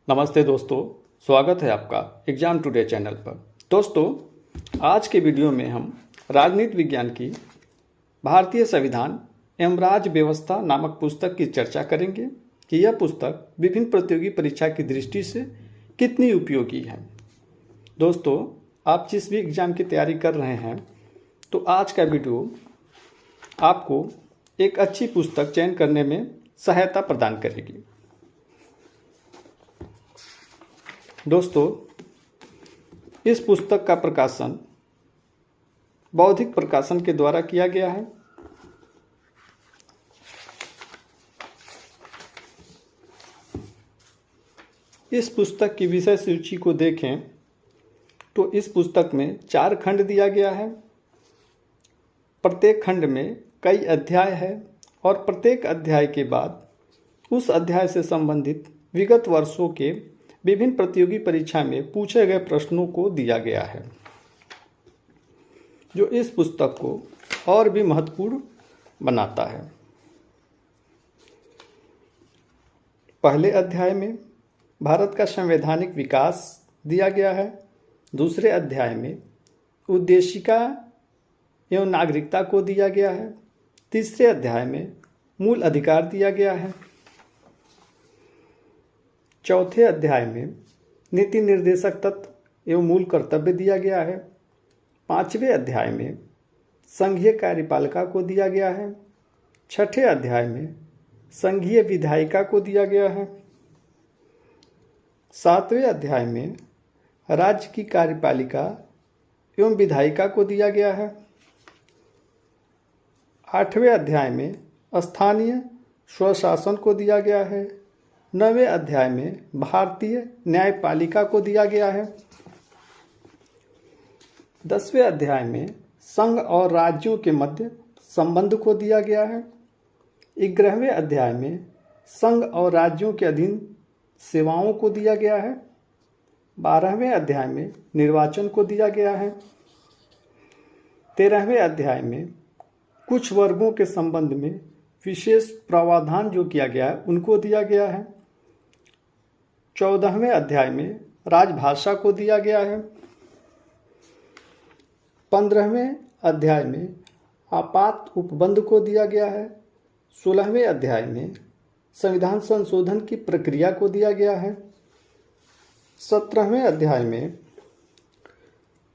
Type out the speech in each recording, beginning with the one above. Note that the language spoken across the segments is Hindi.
नमस्ते दोस्तों, स्वागत है आपका एग्जाम टुडे चैनल पर। दोस्तों, आज के वीडियो में हम राजनीति विज्ञान की भारतीय संविधान एवं राज्य व्यवस्था नामक पुस्तक की चर्चा करेंगे कि यह पुस्तक विभिन्न प्रतियोगी परीक्षा की दृष्टि से कितनी उपयोगी है। दोस्तों, आप जिस भी एग्जाम की तैयारी कर रहे हैं तो आज का वीडियो आपको एक अच्छी पुस्तक चयन करने में सहायता प्रदान करेगी। दोस्तों, इस पुस्तक का प्रकाशन बौद्धिक प्रकाशन के द्वारा किया गया है। इस पुस्तक की विषय सूची को देखें तो इस पुस्तक में 4 खंड दिया गया है। प्रत्येक खंड में कई अध्याय है और प्रत्येक अध्याय के बाद उस अध्याय से संबंधित विगत वर्षों के विभिन्न प्रतियोगी परीक्षा में पूछे गए प्रश्नों को दिया गया है, जो इस पुस्तक को और भी महत्वपूर्ण बनाता है। पहले अध्याय में भारत का संवैधानिक विकास दिया गया है। दूसरे अध्याय में उद्देशिका एवं नागरिकता को दिया गया है। तीसरे अध्याय में मूल अधिकार दिया गया है। चौथे अध्याय में नीति निर्देशक तत्व एवं मूल कर्तव्य दिया गया है। 5वें अध्याय में संघीय कार्यपालिका को दिया गया है। 6ठे अध्याय में संघीय विधायिका को दिया गया है। 7वें अध्याय में राज्य की कार्यपालिका एवं विधायिका को दिया गया है। 8वें अध्याय में स्थानीय स्वशासन को दिया गया है। 9वें अध्याय में भारतीय न्यायपालिका को दिया गया है। 10वें अध्याय में संघ और राज्यों के मध्य संबंध को दिया गया है। 11वें अध्याय में संघ और राज्यों के अधीन सेवाओं को दिया गया है। 12वें अध्याय में निर्वाचन को दिया गया है। 13वें अध्याय में कुछ वर्गों के संबंध में विशेष प्रावधान जो किया गया है उनको दिया गया है। 14वें अध्याय में राजभाषा को दिया गया है। 15वें अध्याय में आपात उपबंध को दिया गया है। 16वें अध्याय में संविधान संशोधन की प्रक्रिया को दिया गया है। 17वें अध्याय में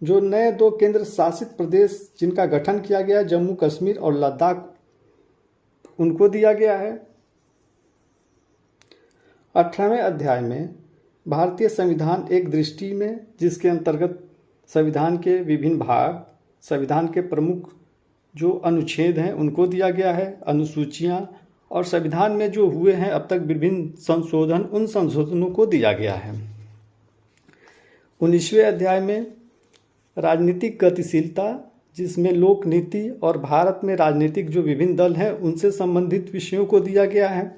जो नए 2 केंद्र शासित प्रदेश जिनका गठन किया गया है, जम्मू कश्मीर और लद्दाख, उनको दिया गया है। 18वें अध्याय में भारतीय संविधान एक दृष्टि में, जिसके अंतर्गत संविधान के विभिन्न भाग, संविधान के प्रमुख जो अनुच्छेद हैं उनको दिया गया है, अनुसूचियां, और संविधान में जो हुए हैं अब तक विभिन्न संशोधन, उन संशोधनों को दिया गया है। 19वें अध्याय में राजनीतिक गतिशीलता, जिसमें लोक नीति और भारत में राजनीतिक जो विभिन्न दल हैं उनसे संबंधित विषयों को दिया गया है,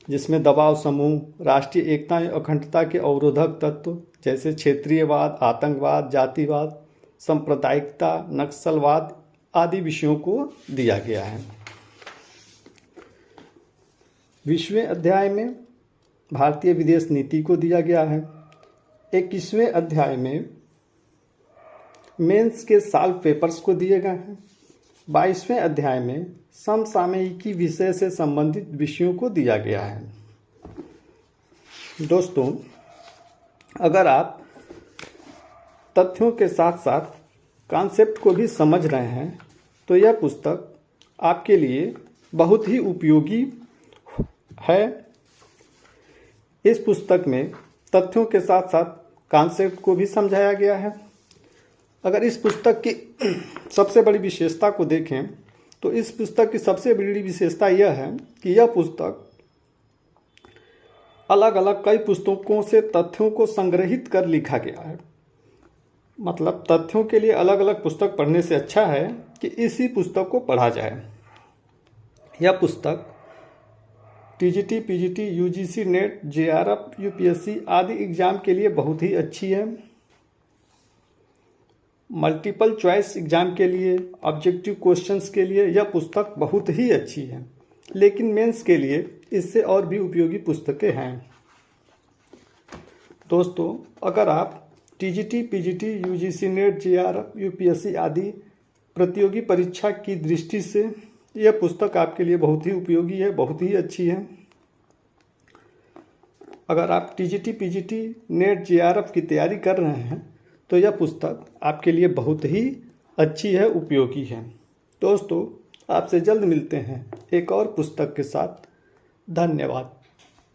जिसमें दबाव समूह, राष्ट्रीय एकता एवं अखंडता के अवरोधक तत्व जैसे क्षेत्रीयवाद, आतंकवाद, जातिवाद, सांप्रदायिकता, नक्सलवाद आदि विषयों को दिया गया है। 20वें अध्याय में भारतीय विदेश नीति को दिया गया है। 21वें अध्याय में मेंस के सॉल्व पेपर्स को दिए गए हैं। 22वें अध्याय में समसामयिकी विषय से संबंधित विषयों को दिया गया है। दोस्तों, अगर आप तथ्यों के साथ साथ कॉन्सेप्ट को भी समझ रहे हैं तो यह पुस्तक आपके लिए बहुत ही उपयोगी है। इस पुस्तक में तथ्यों के साथ साथ कॉन्सेप्ट को भी समझाया गया है। अगर इस पुस्तक की सबसे बड़ी विशेषता को देखें तो इस पुस्तक की सबसे बड़ी विशेषता यह है कि यह पुस्तक अलग अलग कई पुस्तकों से तथ्यों को संग्रहित कर लिखा गया है। मतलब तथ्यों के लिए अलग अलग पुस्तक पढ़ने से अच्छा है कि इसी पुस्तक को पढ़ा जाए। यह पुस्तक TGT, PGT, UGC, net, JRF, UPSC आदि एग्जाम के लिए बहुत ही अच्छी है। मल्टीपल चॉइस एग्जाम के लिए, ऑब्जेक्टिव क्वेश्चंस के लिए यह पुस्तक बहुत ही अच्छी है। लेकिन मेंस के लिए इससे और भी उपयोगी पुस्तकें हैं। दोस्तों, अगर आप TGT, PGT, UGC net, JRF, UPSC आदि प्रतियोगी परीक्षा की दृष्टि से यह पुस्तक आपके लिए बहुत ही उपयोगी है, बहुत ही अच्छी है। अगर आप टीजीटी, पीजीटी, नेट, जेआरएफ की तैयारी कर रहे हैं तो यह पुस्तक आपके लिए बहुत ही अच्छी है, उपयोगी है। दोस्तों, आपसे जल्द मिलते हैं एक और पुस्तक के साथ। धन्यवाद।